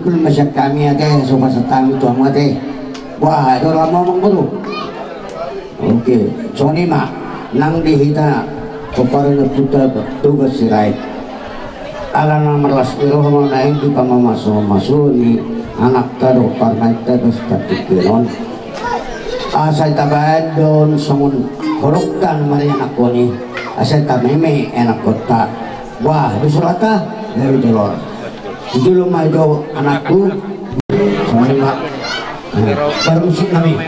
Dukul masyad kami ate, so pasatami ito ang ate. Wah, ito lama mong bro. Oke, so ni mak, nang dihita, kumpara na puta tugas si Rai. Ala na malas pero kamo na hindi pa mamaso ni anak tado parmay tado sa patikinon. Asay tabayan doon sungun koroktan marian ako ni asay tameme enak kota. Wah, disulata dari dolor. Itu lumah itu anakku sama mak. Permusik nami.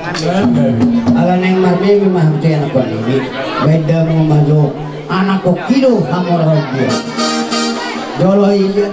Ala neng marbe mah hati anak ko ni. Beda mo majo anak ko kilo hamor dia. Dolo iya.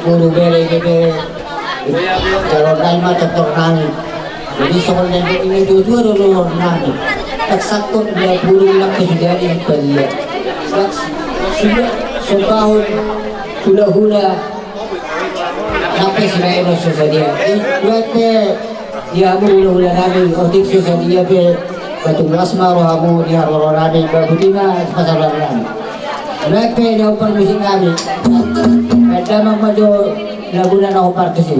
Guru bere gede kalau naima dokter nani jadi soalnya ini dua dulu nani tak satu dia guru bilang kesediaan belia sudah setahun sudah sampai sebenarnya susah dia berarti dia hula nani otik susah dia be batu plasma rohamu dia roh nani berbutina pasal nani berarti dia upar musik nani ada mama jo lagu na opar kasi.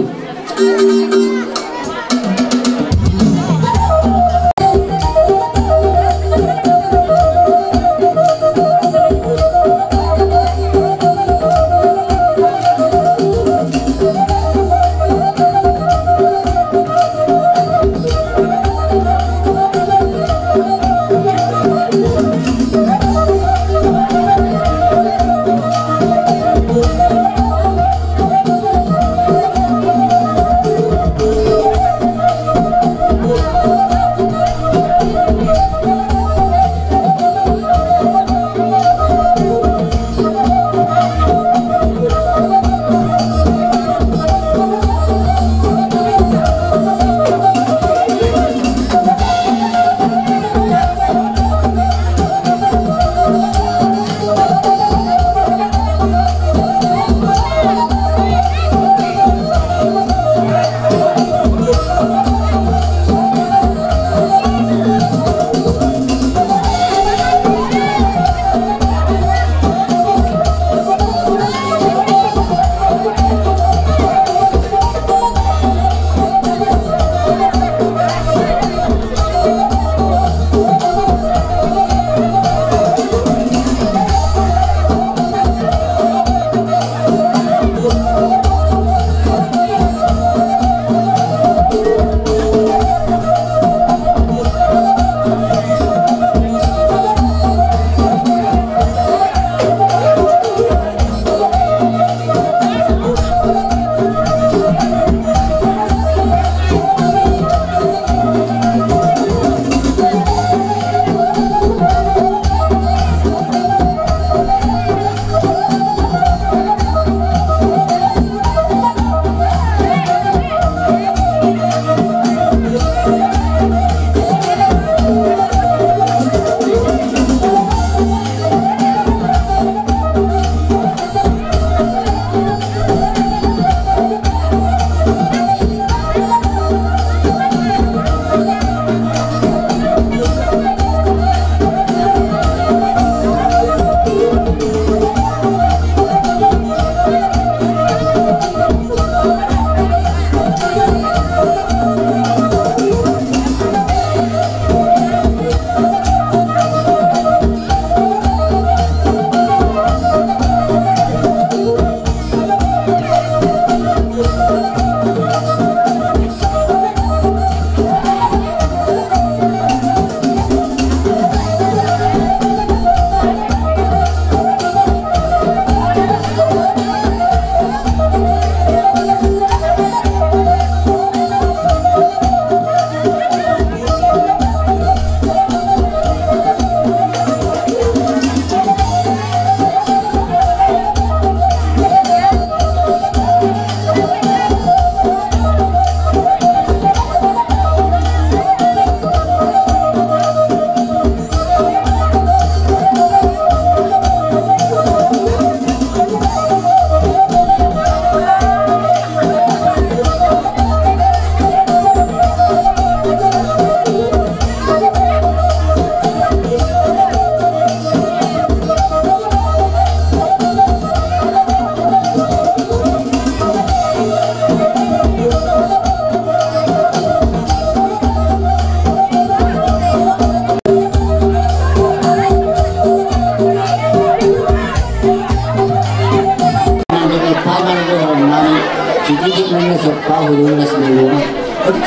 hulu-hula sebelumnya.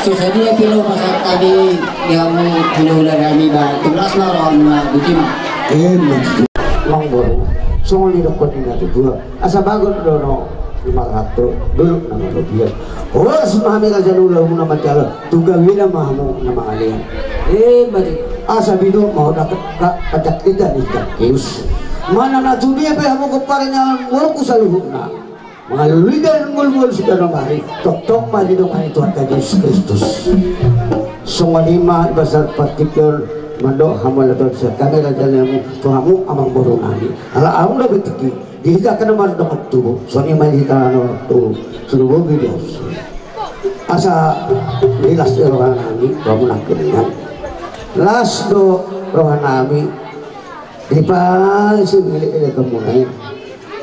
Sesadia pilo pasal tadi dia mau hulu-hula kami ba tulas na ron butima. Mang baru semua di dokter ini tuh dua asa bagus dono 500 dulu nama rupiah oh semua mereka jadi ulah nama jalan tugas wina mahmu nama alien berarti asa bidu mau dapat kacak kita nih kius mana na dunia pe hamu keparenya ngurku saluhuna mengalui dan ngul-ngul sudah nomari tok-tok mari dong itu Tuhan Yesus Kristus semua lima besar partikel mando hamal atau kami rajamu tuhamu amang boru nani ala aku dah betiki dihita kena mar dapat tubuh soalnya main hita no tu seluruh video asa dilas rohan nami kamu nak kenyan las do rohan nami di pas milik kamu naik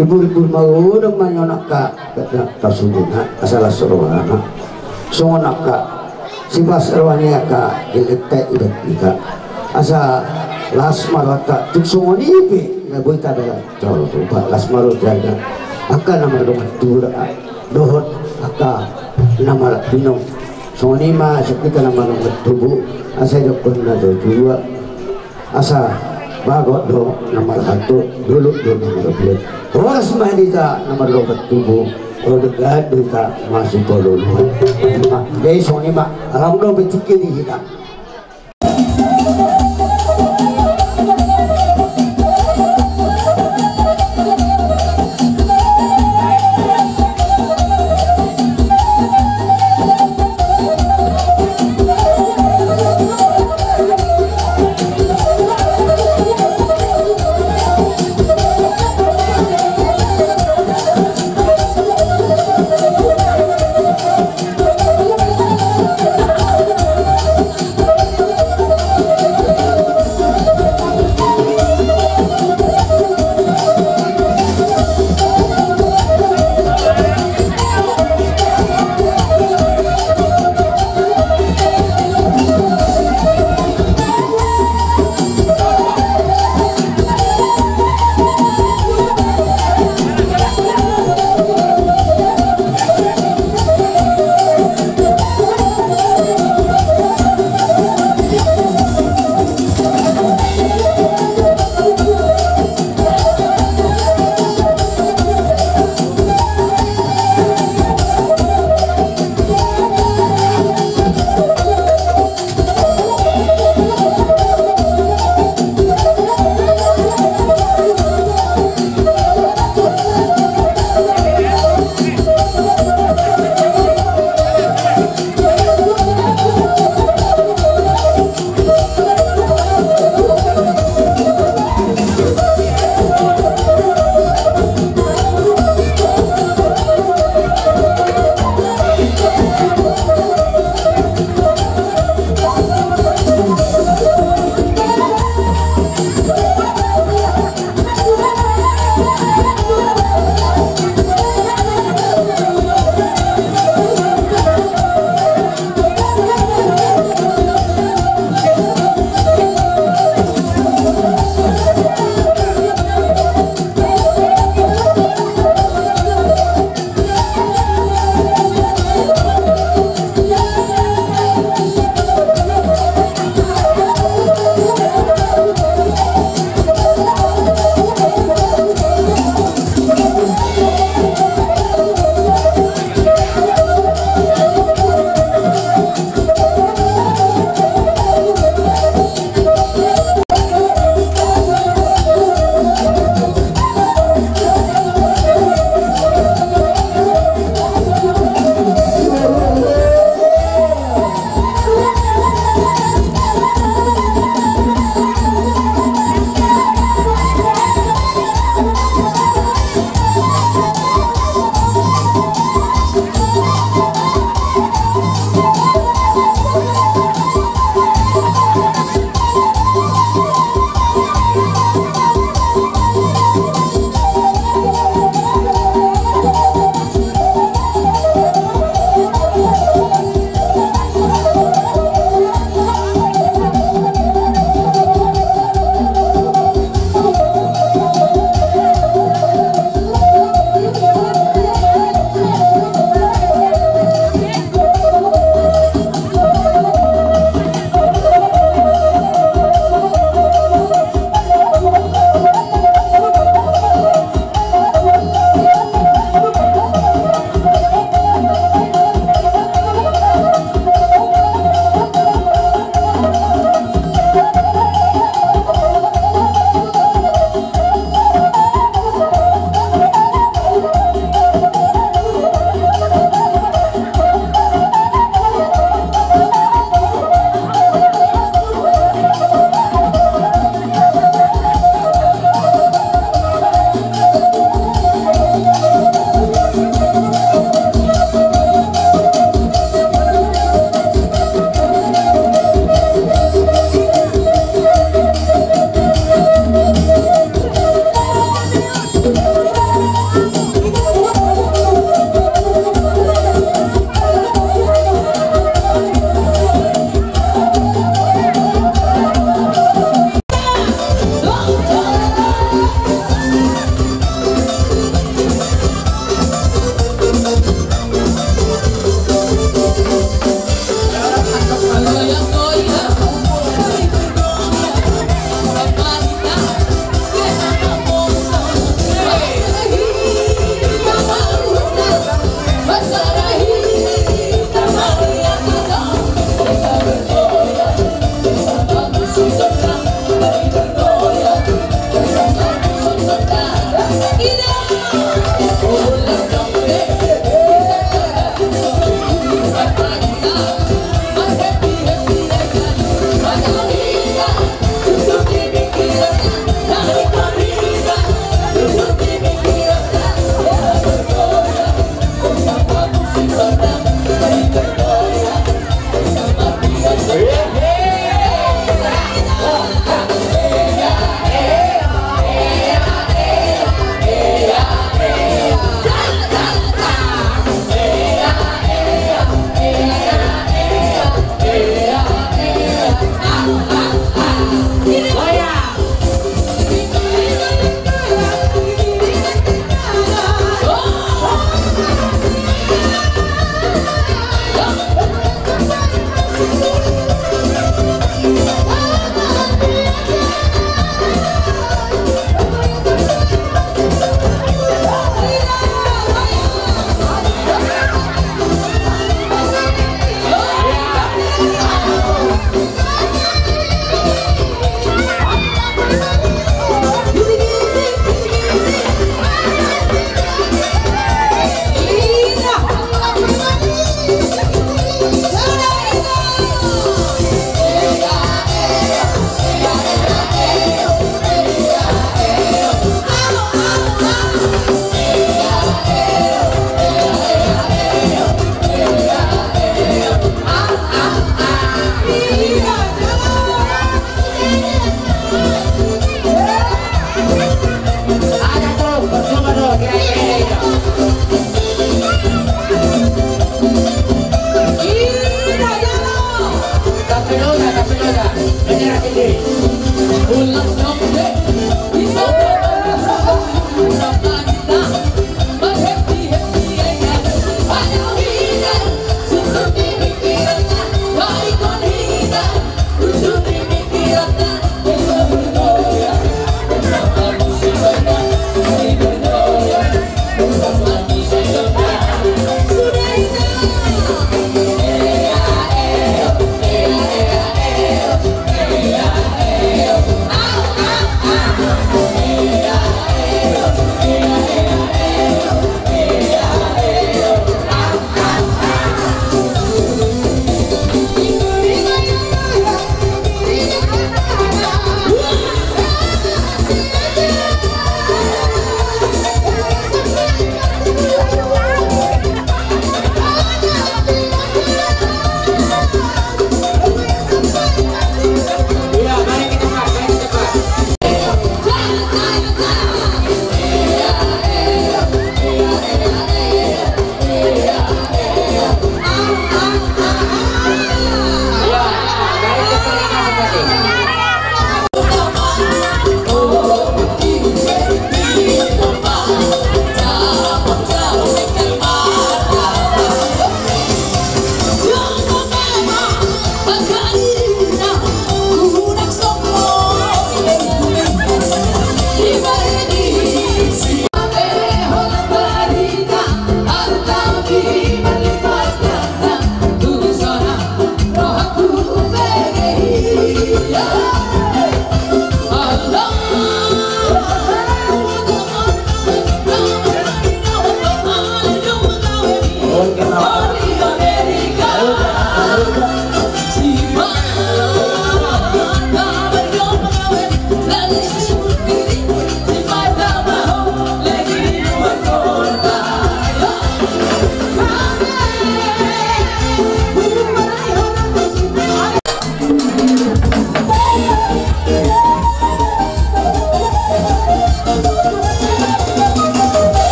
ibu-ibu mau dong manyonak ka suduna asal rohan songo nakka sibas rohania ka dilekte ibat kita asa lasmarata tuksungoni ibi na boy tada tol ba lasmaro jaga aka namar dong dura dohot aka namar binong songoni ma sakita namar dong tubu asa dokon na do dua asa bagot do namar satu dulu do namar dua oras mahita namar dong tubu o degat dita masih polo dei songoni ma alam do betiki di hita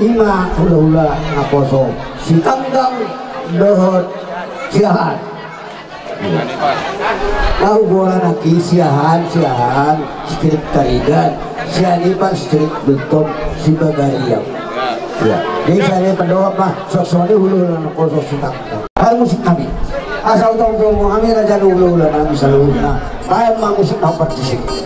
Ima hula-hula ngaposo si kanggang dohot siahan lau bola naki siahan street tarigan sianipan street bentuk si bagariam ya jadi saya pendoa mah sosone hula-hula ngaposo si kanggang hal musik kami asal tahu kami raja hula-hula nami saluhna baik mah musik apa di sini.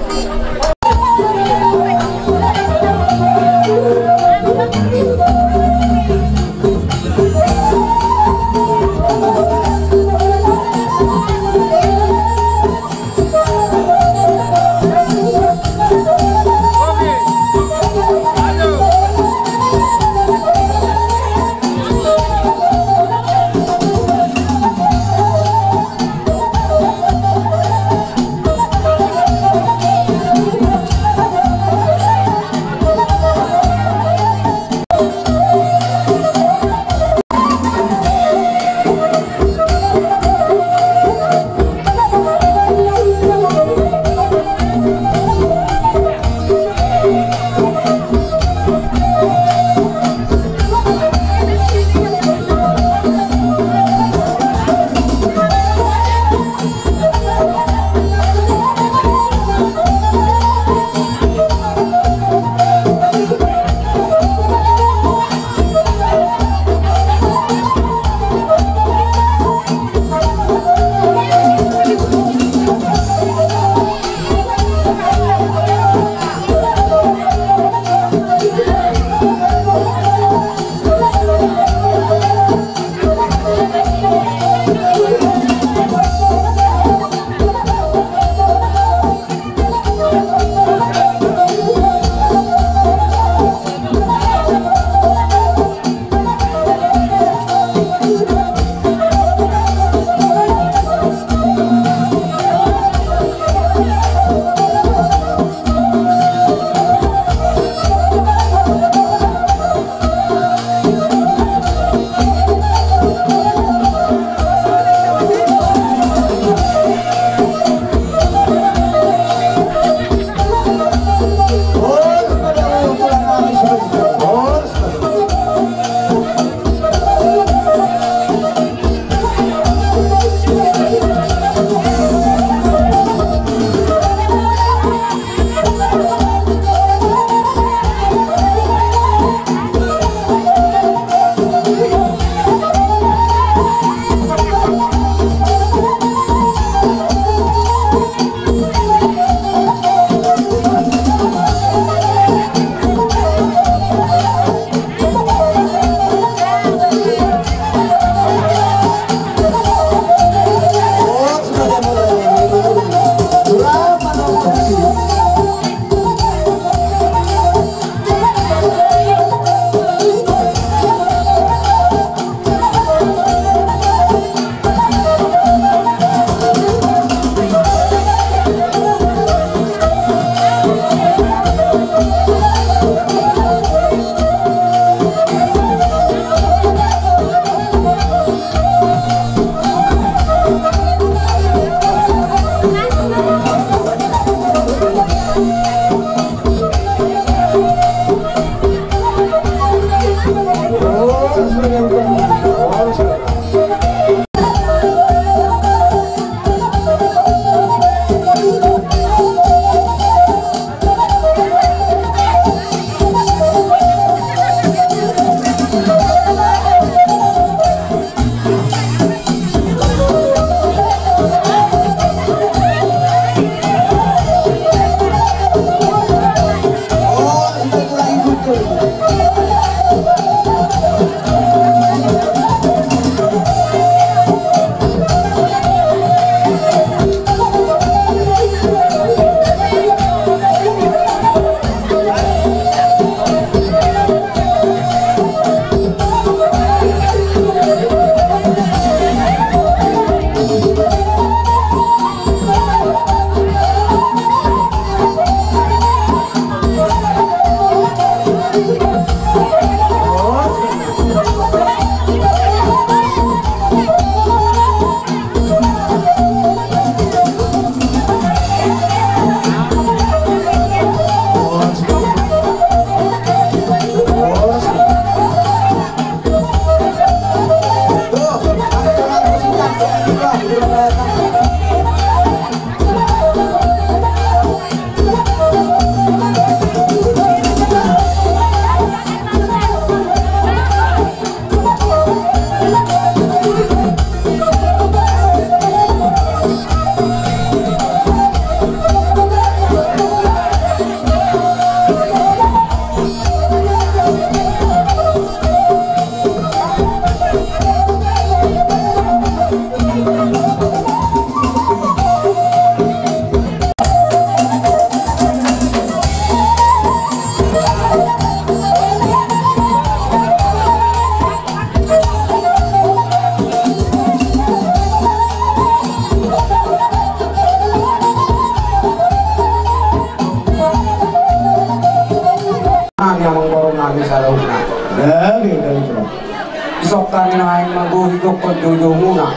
Isok kami na ngayon maguhigok ko jojo muna.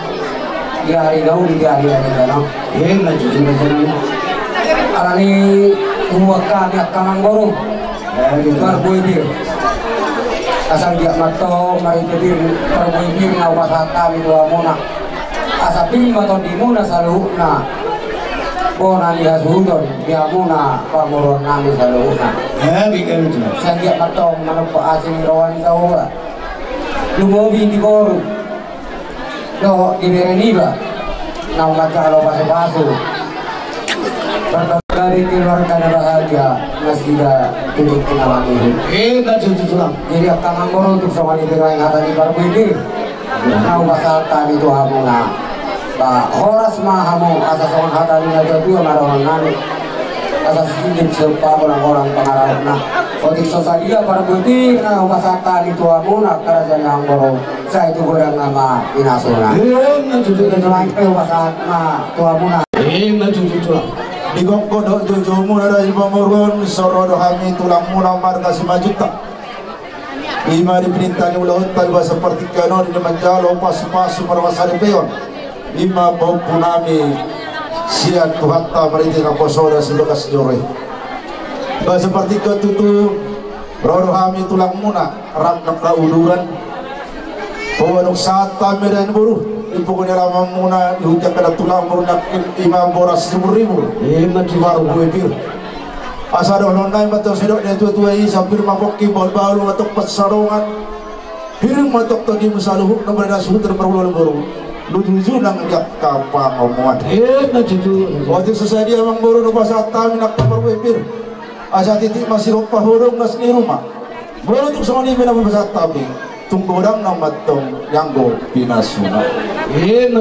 Diari daw, diari na gano'n. Nagsusunod na dyan. Alani, huwag kami at kamang goro. Barbuibir. Asal dia mato, maribir, barbuibir na umasahat kami dua muna. Asapin mato di muna sa luhuk na. Bona lihat hudon, dia muna pamuron namin sa luhuk na. Asal dia mato, managpa asin rawan sa hura. Lumobi di koru do di bereniba na magkalo paso-paso dari keluarga na bahagia nasida tutup pinamangin jadi akan mangoro untuk sama di berani hata di barbibir na umasalta dito hamo na horas mahamo asa songan hata di najadua marawang nani asa sindin sepa orang-orang pengarap na Otik sosalia para putih na umasata dito hamo na kerajaan yang baru saya itu gorang nama inasuna jadi selain pe umasat na tua muna digok kodok jojo muna dari pamurun sorodo kami tulang muna marga simajuta lima diperintahnya ulah talba seperti kano di manjalo pas-pas marwasari peon lima bau punami siat tuhatta meriti kaposoda sebekas jore seperti ketutu rodo kami tulang muna rak nak kauduran bawa saat tameran buruh pokoknya lama muna dihujak kada tulang merunak imam boras 10.000 baru buibir asa dah lonai matang sedok dia tua-tua ini sampir mabok kimbol baru matok pasarongan hiring matok tadi musaluhuk na berada suhu terperulu baru lucu nang jak kapang omongan waktu sesuai dia mang baru nupas atam nak terperwipir asa titik masih lupa hurung nas ni rumah baru untuk semua ni bina membesar tabi tunggu orang nama tong yang go pinasuna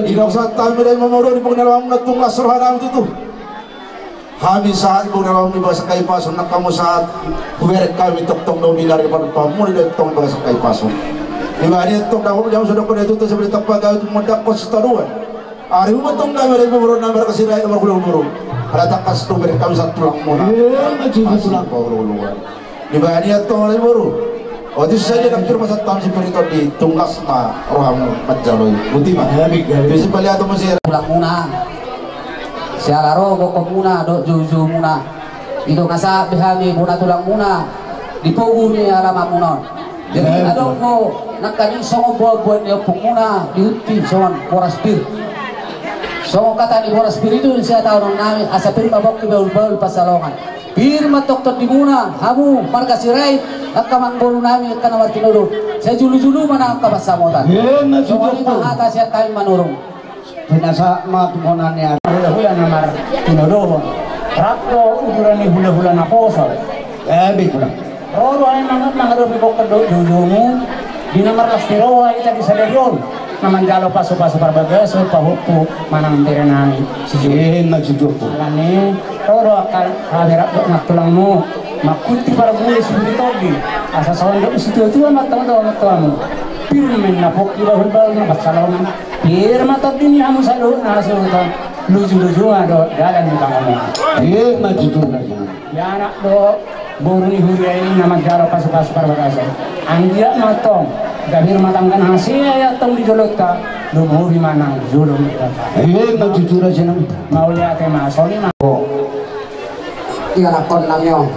jika usah tabi dari memoro di pengenalan natung lasur haram itu habis saat ibu dalam bahasa kai pasun nak kamu saat kuberet kami tok tong dominar di pamu di tong bahasa kai pasun ibaratnya tong dah jam sudah pada itu seperti tepaga itu mendak konstituen hari umat tong dah dari memoro nama kesirai nomor bulu ada tak kas tu kami satu tulang mona tulang bulu ibaratnya tong dari baru waktu saja nak cuma satu tahun seperti itu di tunggas ma rohamu macaloi butima bisa balik atau masih tulang muna sialaro bokok muna do juju muna itu ngasa behami muna tulang muna di pogu ni alama munon Jadi ada mo nakani songo buat dia penguna diuti soan Boras Bir. Songo kata di Boras Bir itu saya tahu nami asa pir mabok ke baul pasalongan. Bir matok di muna hamu marga sirai akamang bolu nami kana warti nurut. Saya julu-julu mana ka pasamotan. Songo ni mahata saya kami manurung. Pinasa matumonannya Hula-hula namar tinodoro. Rakto uduran ni hula-hula na poso. betul. Roro ay mga ko kadudungu. Di namar las tiroa ita di saleryon. Namanjalo paso-paso parbagas o pahupo manang tirenani. Nagsujupo. Alani, roro akal hadirap naktulang mo. Makuti para buhay subitogi. Asa sa wanda usitutua matang-matang. Pirmen na po kilahulbal na basalongan. Pirma tagdini hamu sa loob na asutan. Luju-luju do dalan ni kamo. Nagsujupo. Yana do buru ni huriya ini na magjaro paso-paso parbagas. Ang dia matong gabir matangkan hasil ya tong dijolot ka lumuri manang julung kita. Nagsujupo siya naman. Maulia te masoni ma. Iya nakon namyo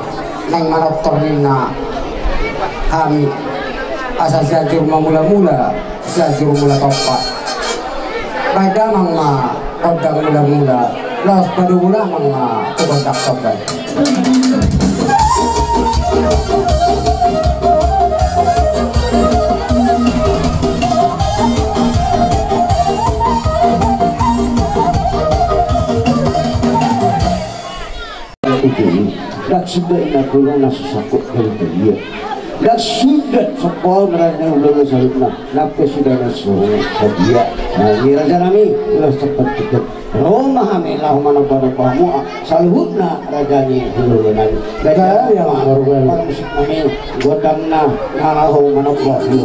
neng manoktor na kami asa siajur mula-mula siajur mula topak baik damang ma kodang mula-mula los padula mang ma kodak topak Dan sudah inakulah nasi sakut dari dia. Dan sudah sekolah mereka ulang salutna. Nape sudah nasuh dia. Nah ini raja nami ulah seperti itu. Roma hamilah mana pada kamu salutna raja ni ulang nami. Raja yang para musik nami godamna ngalahu mana kamu.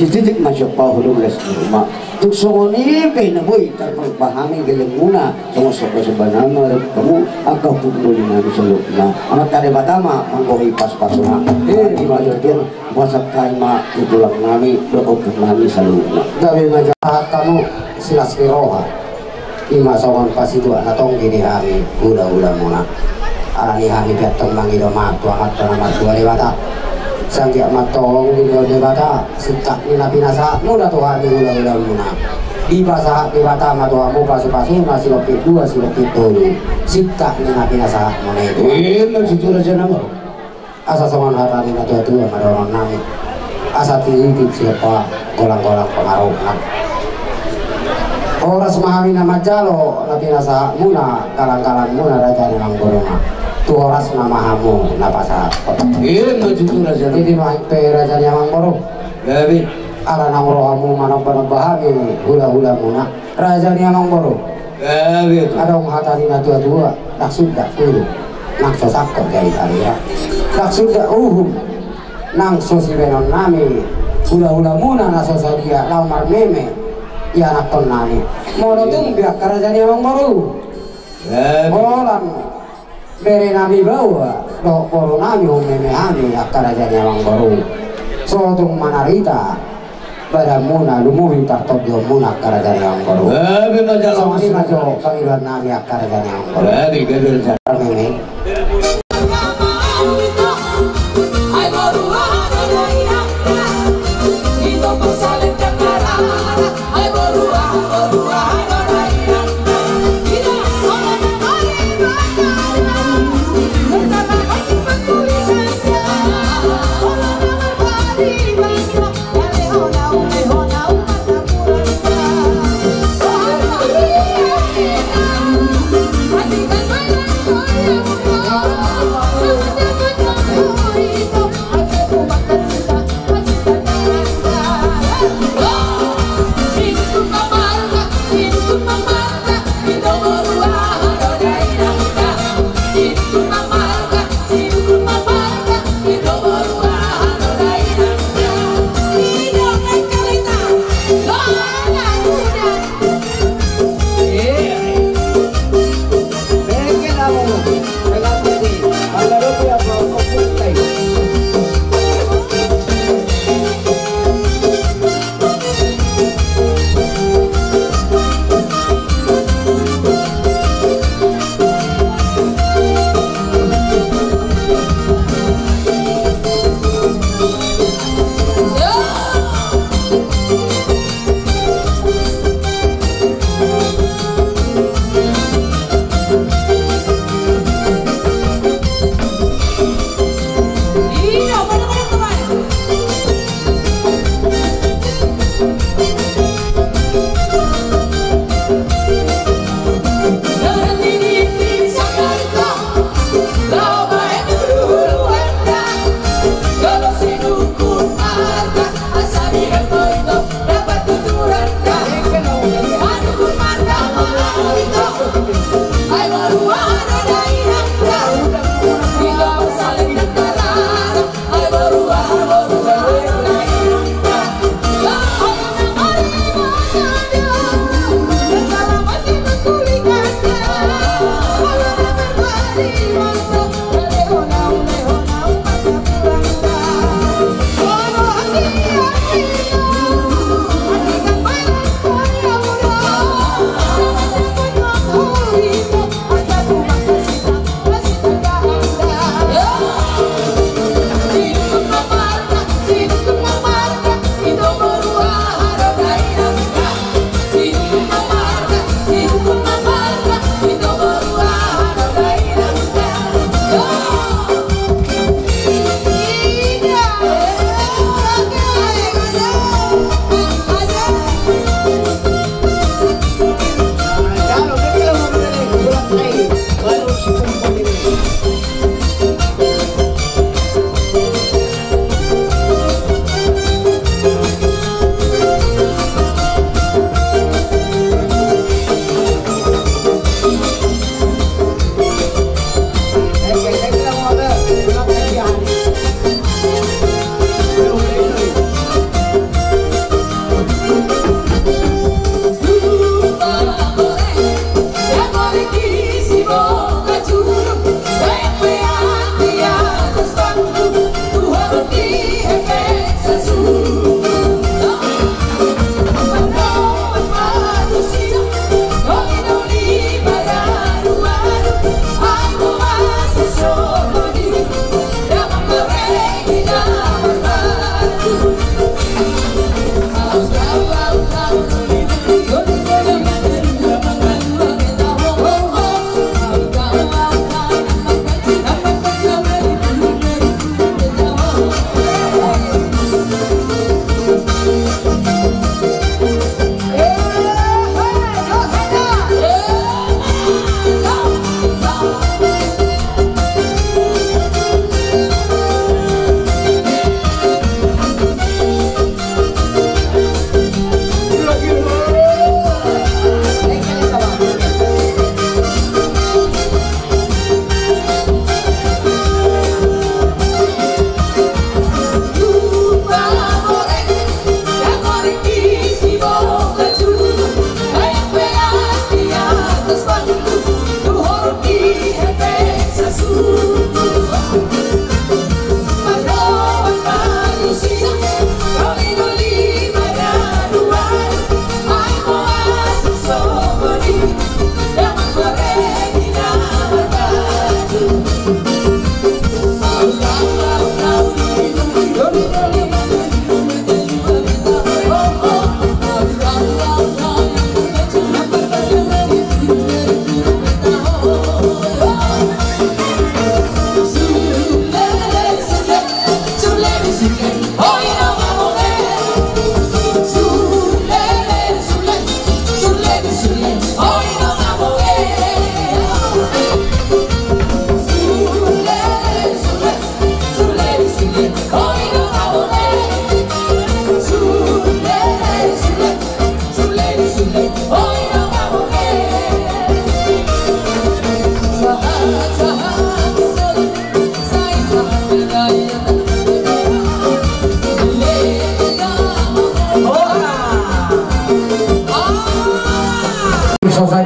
Titik masuk pahulu belas rumah. Tuk songoni kay naboy terpahami galing muna sama sebenarnya kamu agak pukul nami seluk na. Anak tadi batama manggohi pas-pasuna. Di majotian wasak kaima itulang nami dokok nami seluk na. Gabi majahat kamu silas kiroha. Ima sawan pas itu anak tong gini hari udah muna. Alani hari piatong mangido matu amat tanah tua lewata. Sanggia matong di debata sikap nina pinasa muda tuhan di ulang muna di bahasa debata matuamu pasu-pasu masih lebih dua sih lebih tolu sikap nina pinasa mana itu masih curah jenama asa saman hata nina tua madorong nami asa tinggi siapa golang-golang pengaruh orang semahami nama jalo na pinasa muna kalang-kalang muna raja nang gorona tu horas nama hamu napasa masih curah jenama jadi mah raja yang mangkoro gabi ala nang rohamu manang bahami hula-hula muna raja yang mangkoro gabi ada orang hatari na tua-tua tak sudah dulu nang sosakot dari alira tak sudah nang sosibenon nami hula-hula muna na sosadia laumar meme ya anak ton nami mau tung biak kerajaan yang mangkoro molan bere nami bawa do koronami humemehani akarajani Amangbaru sodung manarita pada muna lumuhi tartob muna akarajani Amangbaru soni majo panggilan nami akarajani Amangbaru meme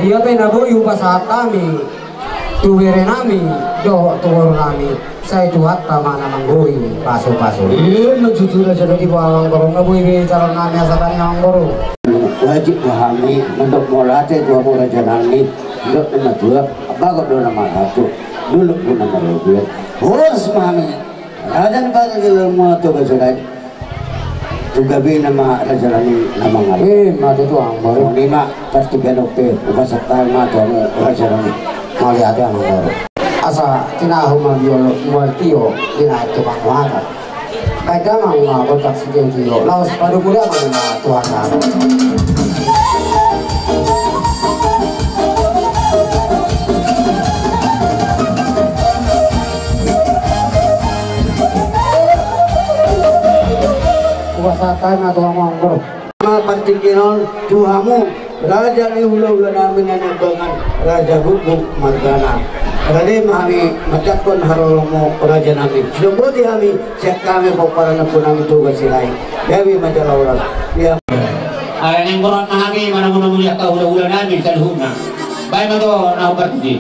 dia pe naboyu pasat kami tuwere nami do tuworo nami saya tuhat mana manggoi paso-paso menjujur aja di bawang borong naboyu calon nami asatani manggoro wajib pahami untuk melatih dua raja nami untuk nomor dua apa kok do nomor satu dulu pun nomor dua harus pahami raja negara ilmu tuh kesudah juga bi nama raja nami nama ngabe mati tuh baru lima tertiga dokter upasakan mata raja nami mali ada yang baru asa tina huma biolo mualtio tina itu pangwata kadang mau kotak sikio laos pada kuda mana tuan kuasakan atau manggur pertinggian Tuhamu Raja ni hula-hula namin na nagbangan Raja Bukbuk Margana Rade kami matakon harolomo Raja namin Sinubuti kami siya kami po para na po namin tugas sila'y Gabi majalawala Ay nang koron na kami mana-muna muna ka hula-hula namin sa luhog na Bahay mo to na upartidi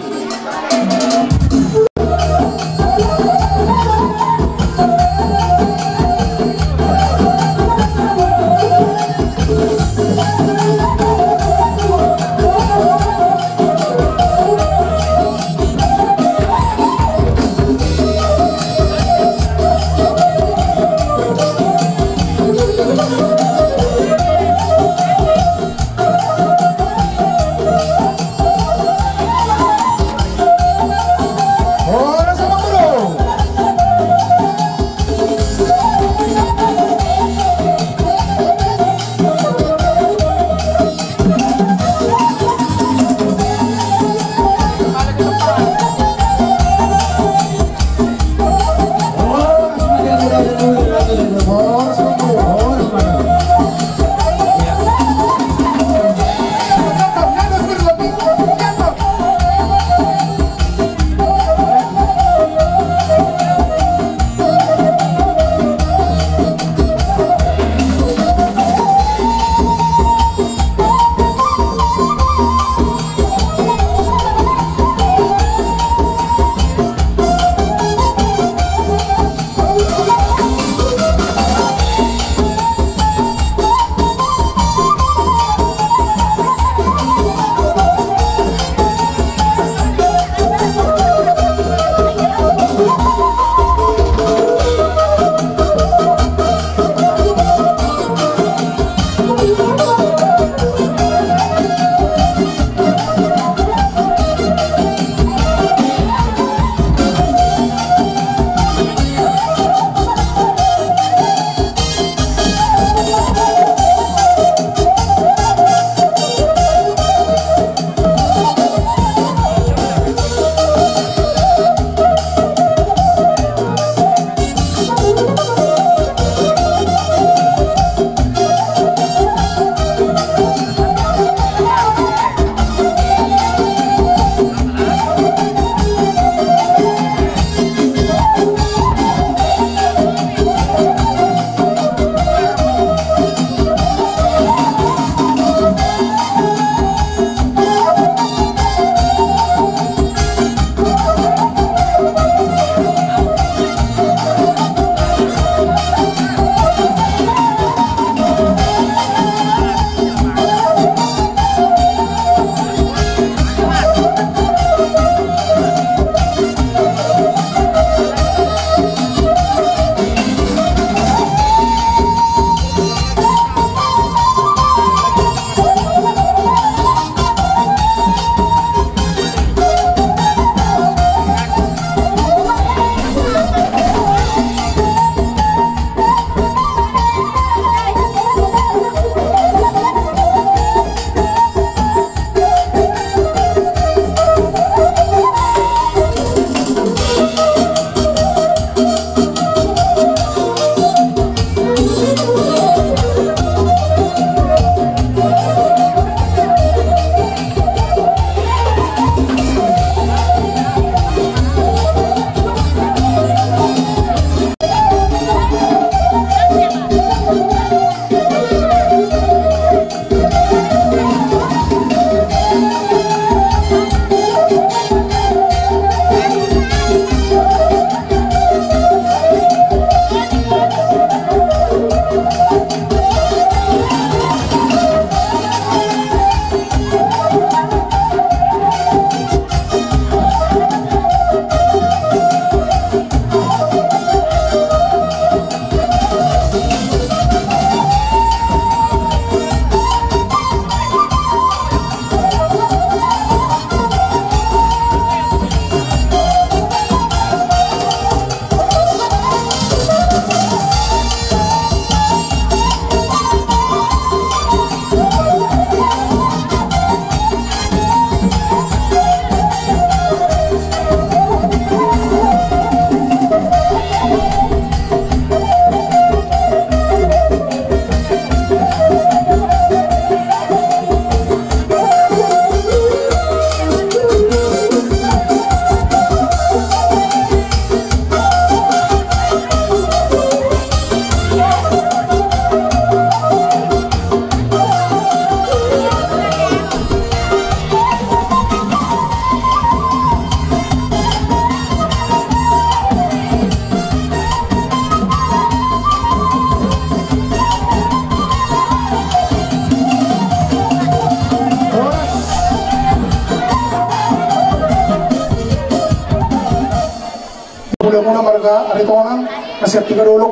muna marga aritonang nasiap tiga dulu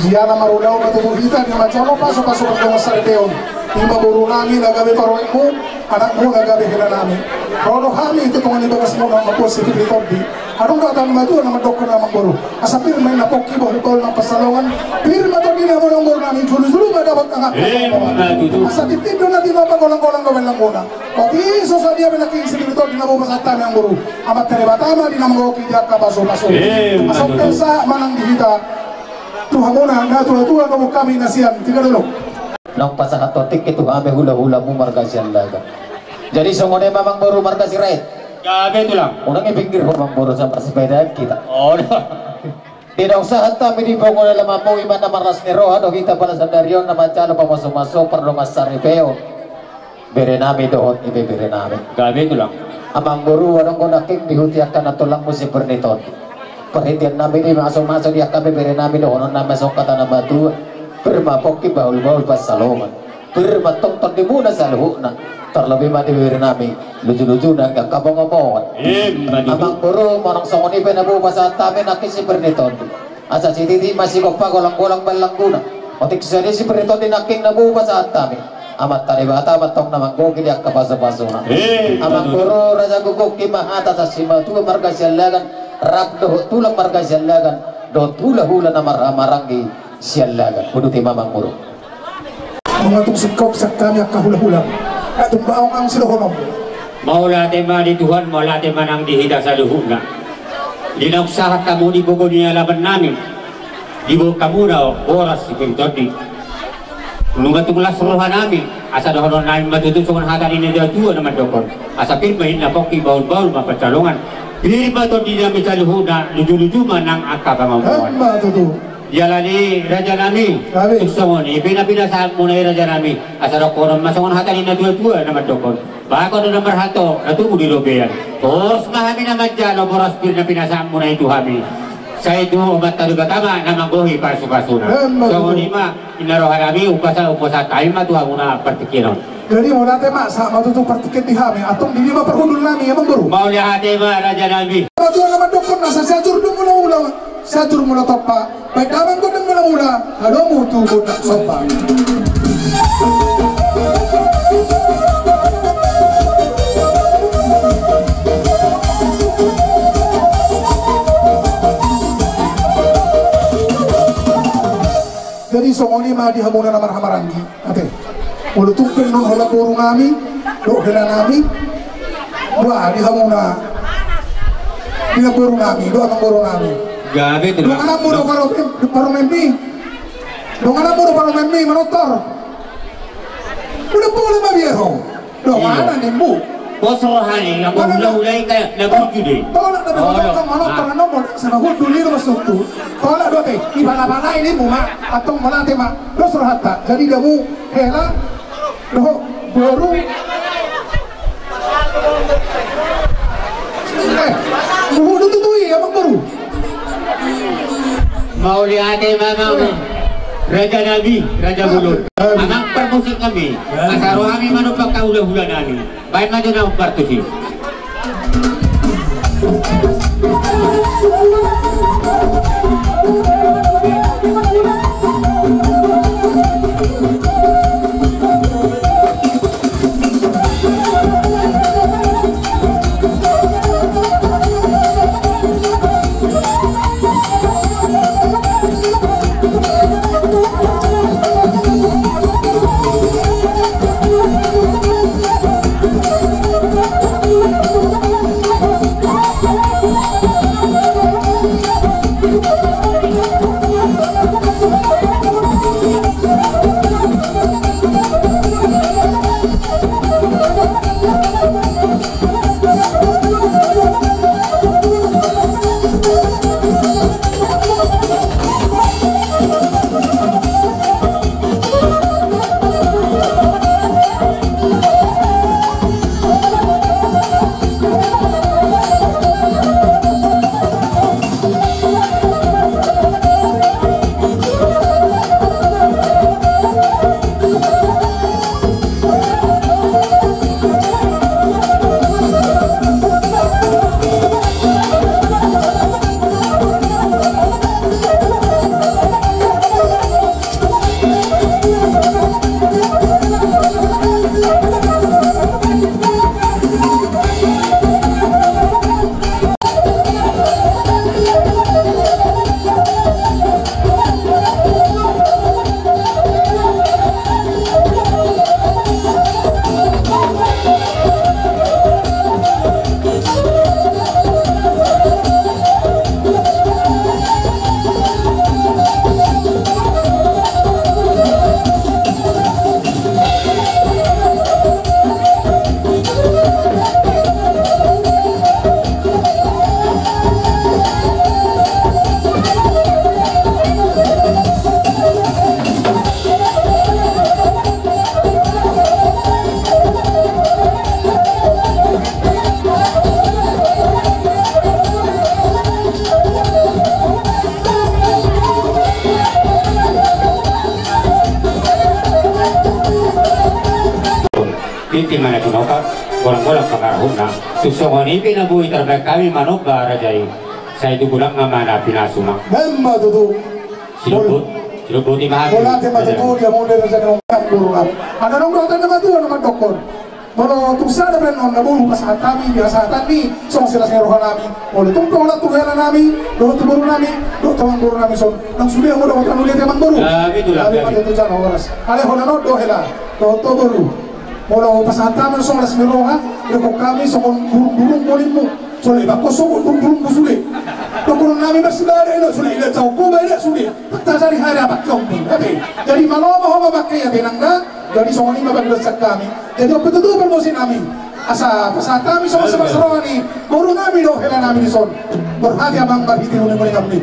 dia na marulaw matutuhita di macam pasok-pasok ang mga sariteon di maburu namin nagabi paroy mo anak mo nagabi hila namin rono kami ito tungan ito kas mo na mapositive ito di anong datan matu na madokko na magburu asapir may napoki bo hukol ng pasalongan pirma to di na mo ng buru namin sulu-sulu madabot ang asa titindo na di mapagolang-golang gawin lang muna pati iso sa diya binaking sinilito di na mo masatan ng buru amat talibatama di na mga okidyak ka baso-baso asap sa manang dihita Tuhan muna na tuha-tuha kamu kami nasiyan tiga dulu nang pasakatotik itu kami hula-hula mu marga siyan laga jadi sungguhnya mamang baru marga si Rait gabi itu lang unang ipinggir ko mamang baru sa persepedaan kita tidak usah kami di bangun dalam mampu iman na maras ni roha do kita pala sa daryon na mancalo pa masuk-masuk perlu masari peo bere nami dohot ibe bere nami gabi itu lang amang baru wadong ko naking dihutiakan na tulang mo si Berniton perhatian namin ini masuk-masuk dia kami beri namin doon na masuk kata na batu bermapok ki baul-baul pas salongan bermatong di muna sa luhuna terlebih mati beri namin lucu-lucu na ang kabong-kabongan amang buru manong songoni penabu pasat tamin nakisi Berniton asa si titi masih kok pagolang-golang balang guna otik sari si Berniton dinaking nabu pasat tamin amat taribata matong namang gogi dia kapaso-pasona amang buru raja guguk ki mahata sa simatu marga sialagan rap doh tulang marga sialagan do tula hula na maranggi sialagan kuduti mamang muro mga sikop sa kami kahula-hula atong baong ang silohonom maula tema di Tuhan maula tema nang dihida sa luhuna dinaksahat kamu di buko niya laban namin di buko kamu na oras si Pintodi nungatunglas roha namin asa dohonon namin matutusungan hatan ini dia tua naman dokon asa pirmahin na poki baul-baul mapacalongan Pirma to di namin sa luhuna, luju-luju man ang akabamamuan. Yalani Raja Nami, tuksangon, ipinapinasaan mo na Raja Nami. Asarok ko naman masangon hatanin na tuwa-tuwa naman dokon. Bako na naman hato, natubo di lobeyan. Tos mahami naman dyan, o boras pinapinasaan mo na ito hami. Sa ito, umat taluga tama, namanggohi para sukasuna. So, nima, inarohan namin, upasa tayo matuha mo na partikinon. Jadi mau nanti mak sama tutup partiket di hami atau di lima perhudul nami emang baru mau lihat mak Raja Nabi tuan nama dokter nasa sajur dong mula sajur mula topa baik daman kau dong mula ada mutu bodak sopa jadi songoni mah dihamunan amar hamarangi ate Ulu tumpin non hola burung kami, do hela nami, dua di hamuna, di burung kami, do amang burung kami. Gabi tu. Do anak mulu paromembi, do anak mulu paromembi manotor. Udah boleh mah biaro, do mana nembu. Bos rohani, yang mulai kayak nabuju deh. Tolak tapi kalau manotor nomor sana hudu liru masuk tu, tolak do teh, ibala-bala ini muma atau mana tema, do surhata, jadi kamu hela. Loh, baru udah tutui emang baru mau lihat mamang Raja Nabi, Raja Bulur amang permusik kami asaro kami manupak kaula-hula nami baik maju na partusi Pinti mana tunoka, orang-orang pengarahun na. Tusongan ini pinabuhi terbaik kami manok bara jay. Saya itu pulang ngamana pinasuma. Memang tuh. Silubut di mahal. Bola tema tuh dia mau dari sana orang guru kami. Ada orang dokter nama tuh nama dokter. Kalau tusa ada benar nabu pas kami biasa kami song sila rohan kami. Oleh tumpang lah tuh hela kami, dokter baru kami, dokter baru kami son. Nang sudah mau dokter nulis teman baru. Kami mati tuh jangan oras. Ale hono no do hela, dokter baru. Kalau pas kami song las rohan, dekok kami song burung bolimu. Soalnya bakal song burung busule. Dokter kami bersedar elo sulit elo jauh ko bayar sulit. Tak cari hari apa jombi. Jadi malam mau pakai ya benangga. Jadi soalnya mabaglasak kami. Jadi betul-betul promosi kami. Asa pasat kami sama-sama serawani. Baru kami doh hela kami di son. Berhati abang berhiti ulit kami.